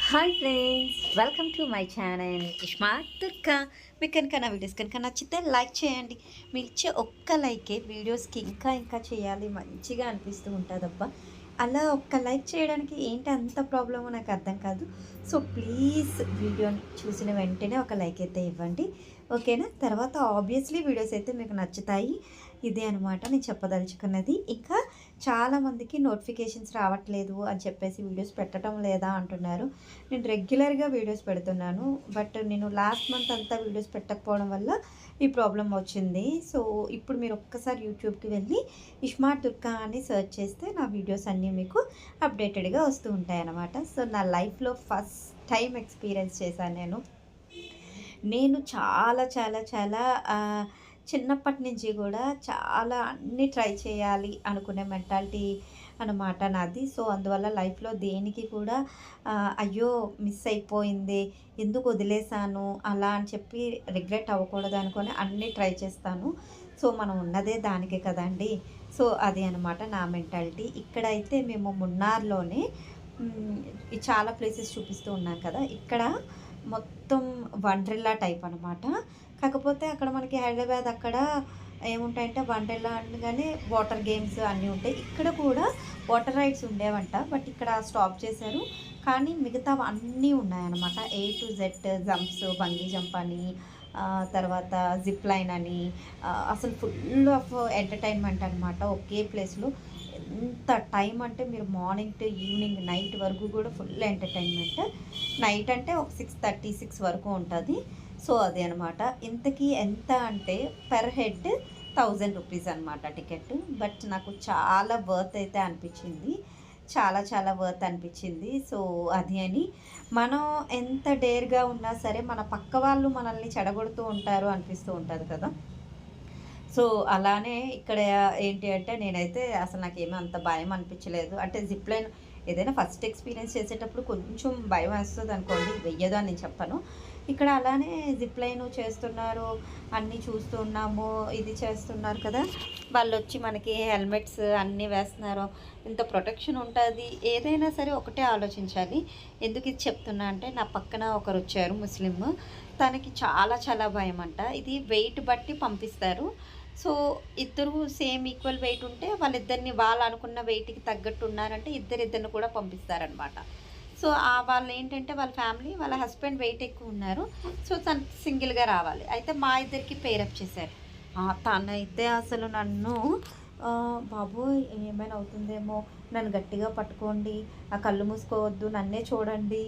Hi friends, welcome to my channel Ishma Turka. మీకు కనుక నా వీడియోస్ కనుక నచ్చితే లైక్ చేయండి. మీరు ఇచ్చే ఒక్క లైకే వీడియోస్కి ఇంకా ఇంకా చేయాలి మంచిగా అనిపిస్తూ ఉంటుందబ్బా. అలా ఒక్క లైక్ చేయడానికి ఏంటి అంత ప్రాబ్లమో నాకు అర్థం కాదు. సో ప్లీజ్ వీడియోని చూసిన వెంటనే ఒక లైక్ అయితే ఇవ్వండి, ఓకేనా? తర్వాత ఆబ్వియస్లీ వీడియోస్ అయితే మీకు నచ్చుతాయి. ఇదే అనమాట నేను చెప్పదలుచుకున్నది. ఇంకా చాలామందికి నోటిఫికేషన్స్ రావట్లేదు అని చెప్పేసి వీడియోస్ పెట్టడం లేదా అంటున్నారు. నేను రెగ్యులర్గా వీడియోస్ పెడుతున్నాను, బట్ నేను లాస్ట్ మంత్ అంతా వీడియోస్ పెట్టకపోవడం వల్ల ఈ ప్రాబ్లం వచ్చింది. సో ఇప్పుడు మీరు ఒక్కసారి యూట్యూబ్కి వెళ్ళి ఇష్మా తుర్కా అని సెర్చ్ చేస్తే నా వీడియోస్ అన్నీ మీకు అప్డేటెడ్గా వస్తూ ఉంటాయి అన్నమాట. సో నా లైఫ్లో ఫస్ట్ టైం ఎక్స్పీరియన్స్ చేశాను నేను చాలా చాలా చాలా చిన్నప్పటి నుంచి కూడా చాలా అన్నీ ట్రై చేయాలి అనుకునే మెంటాలిటీ అన్నమాట నాది. సో అందువల్ల లైఫ్లో దేనికి కూడా అయ్యో మిస్ అయిపోయింది, ఎందుకు వదిలేసాను అలా అని చెప్పి రిగ్రెట్ అవ్వకూడదు అనుకొని అన్నీ ట్రై చేస్తాను. సో మనం ఉన్నదే దానికి కదండి. సో అది అనమాట నా మెంటాలిటీ. ఇక్కడైతే మేము మున్నార్లోనే చాలా ప్లేసెస్ చూపిస్తూ ఉన్నాం కదా, ఇక్కడ మొత్తం వండర్లా టైప్ అనమాట. కాకపోతే అక్కడ మనకి హైదరాబాద్ అక్కడ ఏముంటాయంటే వండర్లా అనగానే వాటర్ గేమ్స్ అన్నీ ఉంటాయి. ఇక్కడ కూడా వాటర్ రైడ్స్ ఉండేవంట, బట్ ఇక్కడ స్టాప్ చేశారు. కానీ మిగతా అన్నీ ఉన్నాయన్నమాట. A to Z jumps, bungee jump అని, తర్వాత జిప్ లైన్ అని, అసలు ఫుల్ ఆఫ్ ఎంటర్టైన్మెంట్ అనమాట ఒకే ప్లేస్లో. ఎంత టైం అంటే మీరు మార్నింగ్ టు ఈవినింగ్ నైట్ వరకు కూడా ఫుల్ ఎంటర్టైన్మెంట్. నైట్ అంటే ఒక 6:30 వరకు ఉంటుంది. సో అది అనమాట. ఇంతకీ ఎంత అంటే పర్ హెడ్ 1000 రూపీస్ అనమాట టికెట్. బట్ నాకు చాలా వర్త్ అయితే అనిపించింది, చాలా చాలా వర్త్ అనిపించింది. సో అది అని మనం ఎంత డేర్గా ఉన్నా సరే మన పక్క వాళ్ళు మనల్ని చెడగొడుతూ ఉంటారు అనిపిస్తూ ఉంటుంది కదా. సో అలానే ఇక్కడ ఏంటి అంటే నేనైతే అసలు నాకేమీ అంత భయం అనిపించలేదు. అంటే జిప్ లైన్ ఏదైనా ఫస్ట్ ఎక్స్పీరియన్స్ చేసేటప్పుడు కొంచెం భయం వేస్తుంది అనుకోండి, వెయ్యదు అని నేను చెప్పను. ఇక్కడ అలానే జిప్ లైన్ చేస్తున్నారు, అన్నీ చూస్తున్నాము, ఇది చేస్తున్నారు కదా. వాళ్ళు వచ్చి మనకి హెల్మెట్స్ అన్నీ వేస్తున్నారు, ఇంత ప్రొటెక్షన్ ఉంటుంది. ఏదైనా సరే ఒకటే ఆలోచించాలి. ఎందుకు ఇది చెప్తున్నా అంటే నా పక్కన ఒకరు వచ్చారు ముస్లిం, తనకి చాలా చాలా భయం అంట. ఇది వెయిట్ బట్టి పంపిస్తారు. సో ఇద్దరు సేమ్ ఈక్వల్ వెయిట్ ఉంటే వాళ్ళిద్దరిని వాళ్ళు అనుకున్న వెయిట్కి తగ్గట్టు ఉన్నారంటే ఇద్దరిద్దరిని కూడా పంపిస్తారనమాట. సో వాళ్ళు ఏంటంటే వాళ్ళ ఫ్యామిలీ వాళ్ళ హస్బెండ్ వెయిట్ ఎక్కువ ఉన్నారు. సో తను సింగిల్గా రావాలి. అయితే మా ఇద్దరికి పేరప్ చేశారు. తనైతే అసలు నన్ను బాబోయ్ ఏమైనా అవుతుందేమో, నన్ను గట్టిగా పట్టుకోండి, ఆ కళ్ళు మూసుకోవద్దు, నన్నే చూడండి,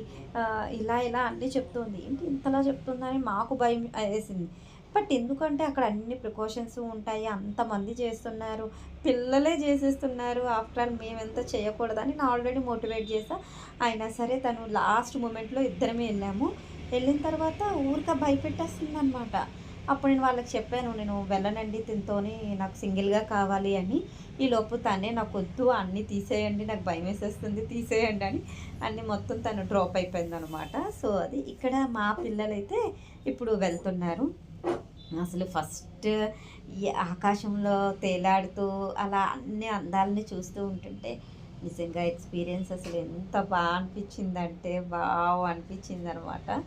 ఇలా ఇలా అన్నీ చెప్తుంది. ఏంటి ఇంతలా చెప్తుందని మాకు భయం వేసింది. బట్ ఎందుకంటే అక్కడ అన్ని ప్రికాషన్స్ ఉంటాయి, అంతమంది చేస్తున్నారు, పిల్లలే చేసేస్తున్నారు. ఆఫ్టర్ ఆల్ మేమెంత చేయకూడదని నేను ఆల్రెడీ మోటివేట్ చేసా. అయినా సరే తను లాస్ట్ మూమెంట్లో ఇద్దరమే వెళ్ళాము. వెళ్ళిన తర్వాత ఊరిక భయపెట్టేస్తుంది అనమాట. అప్పుడు నేను వాళ్ళకి చెప్పాను, నేను వెళ్ళనండి తినతోని, నాకు సింగిల్గా కావాలి అని. ఈలోపు తనే నాకు వద్దు అన్నీ తీసేయండి, నాకు భయం వేసేస్తుంది, తీసేయండి అని అన్నీ మొత్తం తను డ్రాప్ అయిపోయింది అనమాట. సో అది ఇక్కడ మా పిల్లలైతే ఇప్పుడు వెళ్తున్నారు. అసలు ఫస్ట్ ఈ ఆకాశంలో తేలాడుతూ అలా అన్ని అందాలని చూస్తూ ఉంటుంటే నిజంగా ఎక్స్పీరియన్స్ అసలు ఎంత బాగా అనిపించిందంటే వావ్ అనిపించింది అనమాట.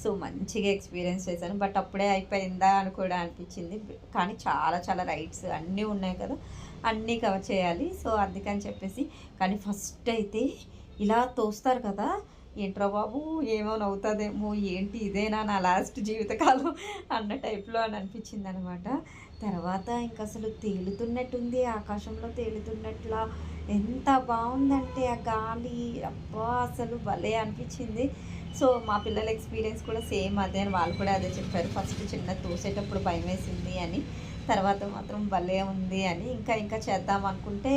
సో మంచిగా ఎక్స్పీరియన్స్ చేశాను. బట్ అప్పుడే అయిపోయిందా అని కూడా అనిపించింది. కానీ చాలా చాలా రైడ్స్ అన్నీ ఉన్నాయి కదా, అన్నీ కవర్ చేయాలి. సో అందుకని చెప్పేసి కానీ ఫస్ట్ అయితే ఇలా తోస్తారు కదా, ఏంట్రా బాబు ఏమైనా అవుతుందేమో, ఏంటి ఇదేనా నా లాస్ట్ జీవితకాలం అన్న టైప్లో అని అనిపించింది అనమాట. తర్వాత ఇంక అసలు తేలుతున్నట్టుంది, ఆకాశంలో తేలుతున్నట్లా ఎంత బాగుందంటే ఆ గాలి, అబ్బా అసలు భలే అనిపించింది. సో మా పిల్లల ఎక్స్పీరియన్స్ కూడా సేమ్ అదే అని వాళ్ళు కూడా అదే చెప్పారు. ఫస్ట్ చిన్న తోసేటప్పుడు భయం వేసింది అని, తర్వాత మాత్రం భలే ఉంది అని. ఇంకా ఇంకా చేద్దాం అనుకుంటే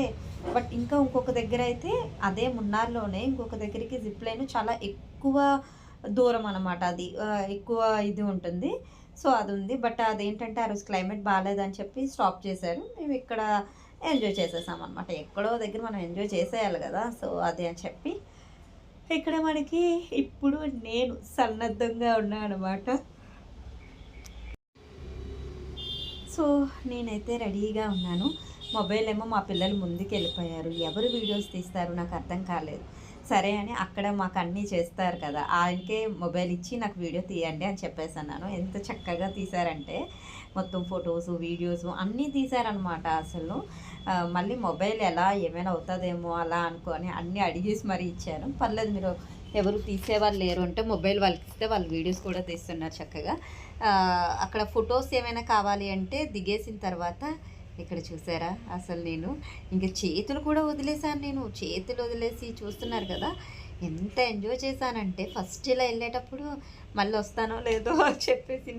బట్ ఇంకా ఇంకొక దగ్గర అయితే అదే మున్నార్లోనే ఇంకొక దగ్గరికి జిప్ లైన్ చాలా ఎక్కువ దూరం అనమాట. అది ఎక్కువ ఇది ఉంటుంది. సో అది ఉంది. బట్ అదేంటంటే ఆ రోజు క్లైమేట్ బాగాలేదని చెప్పి స్టాప్ చేశారు. మేము ఇక్కడ ఎంజాయ్ చేసేసాం అనమాట. ఎక్కడో దగ్గర మనం ఎంజాయ్ చేసేయాలి కదా. సో అది అని చెప్పి ఇక్కడ మనకి ఇప్పుడు నేను సన్నద్ధంగా ఉన్నాను అనమాట. సో నేనైతే రెడీగా ఉన్నాను. మొబైల్ ఏమో మా పిల్లలు ముందుకు వెళ్ళిపోయారు. ఎవరు వీడియోస్ తీస్తారు నాకు అర్థం కాలేదు. సరే అని అక్కడ మాకు అన్నీ చేస్తారు కదా, ఆయనకే మొబైల్ ఇచ్చి నాకు వీడియో తీయండి అని చెప్పేసన్నాను. ఎంత చక్కగా తీశారంటే మొత్తం ఫొటోసు, వీడియోసు అన్నీ తీశారనమాట అసలు. మళ్ళీ మొబైల్ ఎలా ఏమైనా అవుతుందేమో అలా అనుకొని అన్నీ అడిగేసి మరీ ఇచ్చారు. పర్లేదు మీరు ఎవరు తీసేవాళ్ళు లేరు అంటే మొబైల్ వాళ్ళకి ఇస్తే వాళ్ళు వీడియోస్ కూడా తీస్తున్నారు చక్కగా. అక్కడ ఫొటోస్ ఏమైనా కావాలి అంటే దిగేసిన తర్వాత ఇక్కడ చూసారా అసలు నేను ఇంక చేతులు కూడా వదిలేసాను. నేను చేతులు వదిలేసి చూస్తున్నారు కదా, ఎంత ఎంజాయ్ చేశానంటే ఫస్ట్ ఇలా వెళ్ళేటప్పుడు మళ్ళీ వస్తానో లేదో అని చెప్పేసి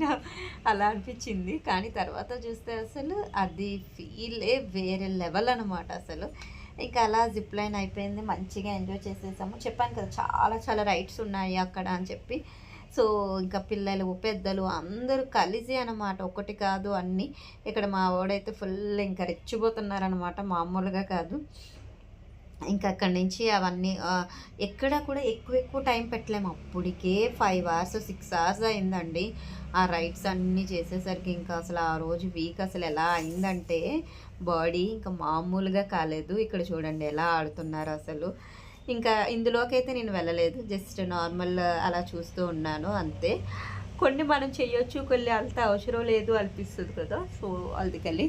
అలా అనిపించింది. కానీ తర్వాత చూస్తే అసలు అది ఫీలే వేరే లెవెల్ అనమాట అసలు. ఇంకా అలా జిప్ లైన్ అయిపోయింది, మంచిగా ఎంజాయ్ చేసేసాము. చెప్పాను కదా చాలా చాలా రైడ్స్ ఉన్నాయి అక్కడ అని చెప్పి. సో ఇంకా పిల్లలు పెద్దలు అందరూ కలిసి అనమాట, ఒకటి కాదు అన్నీ. ఇక్కడ మా వాడైతే ఫుల్ ఇంకా రెచ్చిపోతున్నారనమాట, మామూలుగా కాదు. ఇంకా అక్కడి నుంచి అవన్నీ ఎక్కడ కూడా ఎక్కువ టైం పెట్టలేము. అప్పటికే 5 అవర్స్ 6 అవర్స్ అయిందండి ఆ రైడ్స్ అన్నీ చేసేసరికి. ఇంకా అసలు ఆ రోజు వీక్ అసలు ఎలా అయిందంటే బాడీ ఇంకా మామూలుగా కాలేదు. ఇక్కడ చూడండి ఎలా ఆడుతున్నారు అసలు. ఇంకా ఇందులోకైతే నేను వెళ్ళలేదు, జస్ట్ నార్మల్ అలా చూస్తూ ఉన్నాను అంతే. కొన్ని మనం చేయొచ్చు, కొన్ని అంత అవసరం లేదు అనిపిస్తుంది కదా, సో అందుకని.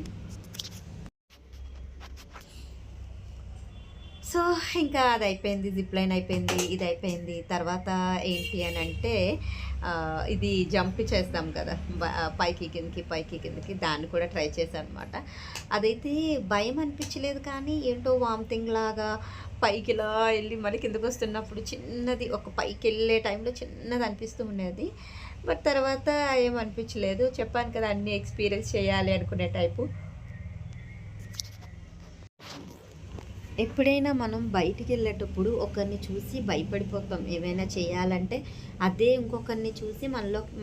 సో ఇంకా అది అయిపోయింది, జిప్ లైన్ అయిపోయింది, ఇది అయిపోయింది. తర్వాత ఏంటి అని అంటే ఇది జంప్ చేస్తాం కదా, పైకి కిందకి పైకి కిందకి, దాన్ని కూడా ట్రై చేశాను అనమాట. అదైతే భయం అనిపించలేదు, కానీ ఏంటో వామిటింగ్ లాగా పైకి ఇలా వెళ్ళి మళ్ళీ కిందకు వస్తున్నప్పుడు చిన్నది, ఒక పైకి వెళ్ళే టైంలో చిన్నది అనిపిస్తూ ఉండేది. బట్ తర్వాత ఏమనిపించలేదు. చెప్పాను కదా అన్నీ ఎక్స్పీరియన్స్ చేయాలి అనుకునే టైపు. ఎప్పుడైనా మనం బయటికి వెళ్ళేటప్పుడు ఒకరిని చూసి భయపడిపోతాం ఏమైనా చేయాలంటే, అదే ఇంకొకరిని చూసి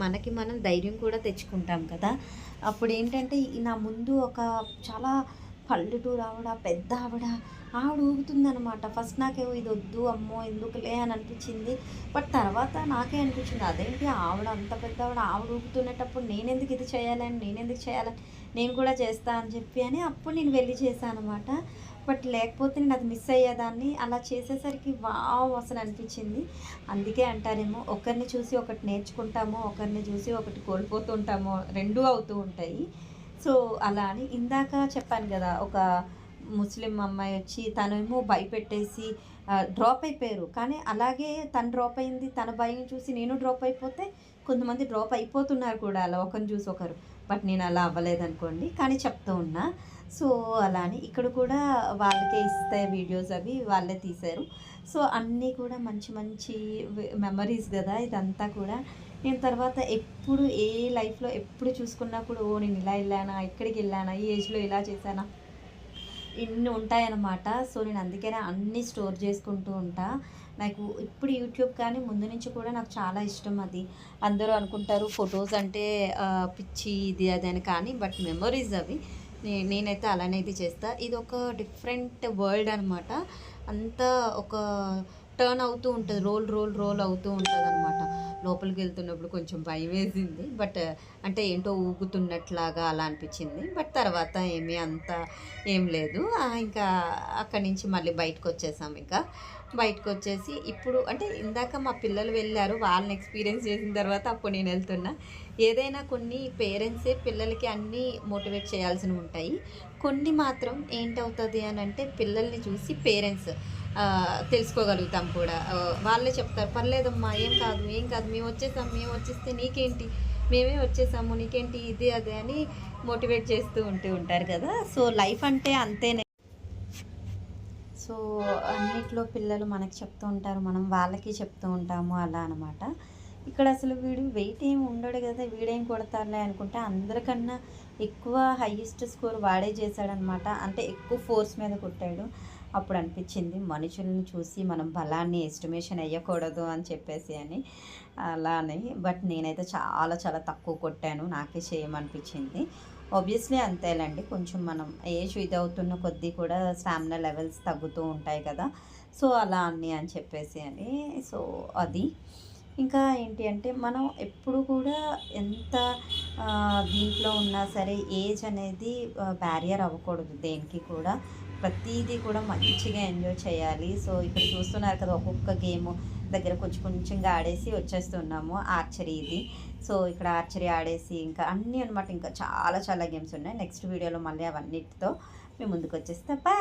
మనకి మనం ధైర్యం కూడా తెచ్చుకుంటాం కదా. అప్పుడు ఏంటంటే నా ముందు ఒక చాలా పల్లెటూరు ఆవిడ, పెద్ద ఆవిడ ఊగుతుందనమాట. ఫస్ట్ నాకేమో ఇది వద్దు అమ్మో ఎందుకులే అని అనిపించింది. బట్ తర్వాత నాకే అనిపించింది అదేంటి ఆవిడ అంత పెద్ద ఆవిడ ఊగుతున్నప్పుడు నేనెందుకు ఇది చేయాలని నేను కూడా చేస్తా అని చెప్పి అప్పుడు నేను వెళ్ళి చేశాను అనమాట. బట్ లేకపోతే నేను అది మిస్ అయ్యేదాన్ని. అలా చేసేసరికి వావ్ అసలు అనిపించింది. అందుకే అంటారేమో ఒకరిని చూసి ఒకటి నేర్చుకుంటామో, ఒకరిని చూసి ఒకటి కోల్పోతుంటామో, రెండూ అవుతూ ఉంటాయి. సో అలా అని ఇందాక చెప్పాను కదా, ఒక ముస్లిం అమ్మాయి వచ్చి తనేమో భయపెట్టేసి డ్రాప్ అయిపోయారు. కానీ అలాగే తను డ్రాప్ అయింది, తన భయం చూసి నేను డ్రాప్ అయిపోతే కొంతమంది డ్రాప్ అయిపోతున్నారు కూడా అలా ఒకరిని చూసి ఒకరు. బట్ నేను అలా అవ్వలేదనుకోండి, కానీ చెప్తూ ఉన్నా. సో అలా అని ఇక్కడ కూడా వాళ్ళకే ఇస్తే వీడియోస్ అవి వాళ్ళే తీశారు. సో అన్నీ కూడా మంచి మంచి మెమరీస్ కదా ఇదంతా కూడా. నేను తర్వాత ఎప్పుడు ఏ లైఫ్లో ఎప్పుడు చూసుకున్నప్పుడు ఓ నేను ఇలా వెళ్ళానా, ఇక్కడికి వెళ్ళానా, ఈ ఏజ్లో ఇలా చేశానా, ఇన్ని ఉంటాయన్నమాట. సో నేను అందుకనే అన్నీ స్టోర్ చేసుకుంటూ ఉంటా. నాకు ఇప్పుడు యూట్యూబ్ కానీ ముందు నుంచి కూడా నాకు చాలా ఇష్టం అది. అందరూ అనుకుంటారు ఫొటోస్ అంటే పిచ్చి ఇది అది అని, కానీ బట్ మెమొరీస్ అవి. నేనైతే అలానే ఇది చేస్తా. ఇది ఒక డిఫరెంట్ వరల్డ్ అనమాట. అంతా ఒక టర్న్ అవుతూ ఉంటుంది, రోల్ అవుతూ ఉంటుంది అనమాట. లోపలికి వెళ్తున్నప్పుడు కొంచెం భయం వేసింది, బట్ అంటే ఏంటో ఊగుతున్నట్లాగా అలా అనిపించింది. బట్ తర్వాత ఏం లేదు. ఇంకా అక్కడి నుంచి మళ్ళీ బయటకు వచ్చేసాం. ఇంకా బయటకు వచ్చేసి ఇప్పుడు అంటే ఇందాక మా పిల్లలు వెళ్ళారు, వాళ్ళని ఎక్స్పీరియన్స్ చేసిన తర్వాత అప్పుడు నేను వెళ్తున్నా. ఏదైనా కొన్ని పేరెంట్సే పిల్లలకి అన్నీ మోటివేట్ చేయాల్సినవి ఉంటాయి. కొన్ని మాత్రం ఏంటవుతుంది అని అంటే పిల్లల్ని చూసి పేరెంట్స్ తెలుసుకోగలుగుతాం కూడా. వాళ్ళే చెప్తారు పర్లేదమ్మా ఏం కాదు మేము వచ్చేస్తే నీకేంటి, మేమే వచ్చేసాము నీకేంటి ఇది అదే అని మోటివేట్ చేస్తూ ఉంటారు కదా. సో లైఫ్ అంటే అంతేనే. సో అన్నిట్లో పిల్లలు మనకి చెప్తూ ఉంటారు, మనం వాళ్ళకి చెప్తూ ఉంటాము అలా అనమాట. ఇక్కడ అసలు వీడు వెయిట్ ఏమి ఉండడు కదా, వీడేం కొడతారులే అనుకుంటే అందరికన్నా ఎక్కువ హైయెస్ట్ స్కోర్ వాడే చేశాడనమాట. అంటే ఎక్కువ ఫోర్స్ మీద కొట్టాడు. అప్పుడు అనిపించింది మనుషులను చూసి మనం బలాన్ని ఎస్టిమేషన్ అయ్యకూడదు అని చెప్పేసి అలానే. బట్ నేనైతే చాలా చాలా తక్కువ కొట్టాను, నాకే చేయమనిపించింది. ఆబ్వియస్లీ అంతేలేండి, కొంచెం మనం ఏజ్ ఇదవుతున్న కొద్దీ కూడా స్టామినా లెవెల్స్ తగ్గుతూ ఉంటాయి కదా. సో అలా అని చెప్పేసి సో అది. ఇంకా ఏంటి అంటే మనం ఎప్పుడు కూడా ఎంత దీంట్లో ఉన్నా సరే ఏజ్ అనేది బ్యారియర్ అవ్వకూడదు దేనికి కూడా. ప్రతిదీ కూడా మంచిగా ఎంజాయ్ చేయాలి. సో ఇక్కడ చూస్తున్నారు కదా, ఒక్కొక్క గేమ్ దగ్గర కొంచెం కొంచెంగా ఆడేసి వచ్చేస్తున్నాము. ఆర్చరీ ఇది. సో ఇక్కడ ఆర్చరీ ఆడేసి ఇంకా అన్నీ అనమాట. ఇంకా చాలా చాలా గేమ్స్ ఉన్నాయి. నెక్స్ట్ వీడియోలో మళ్ళీ అవన్నిటితో మేము ముందుకు వచ్చేస్తా. బాయ్.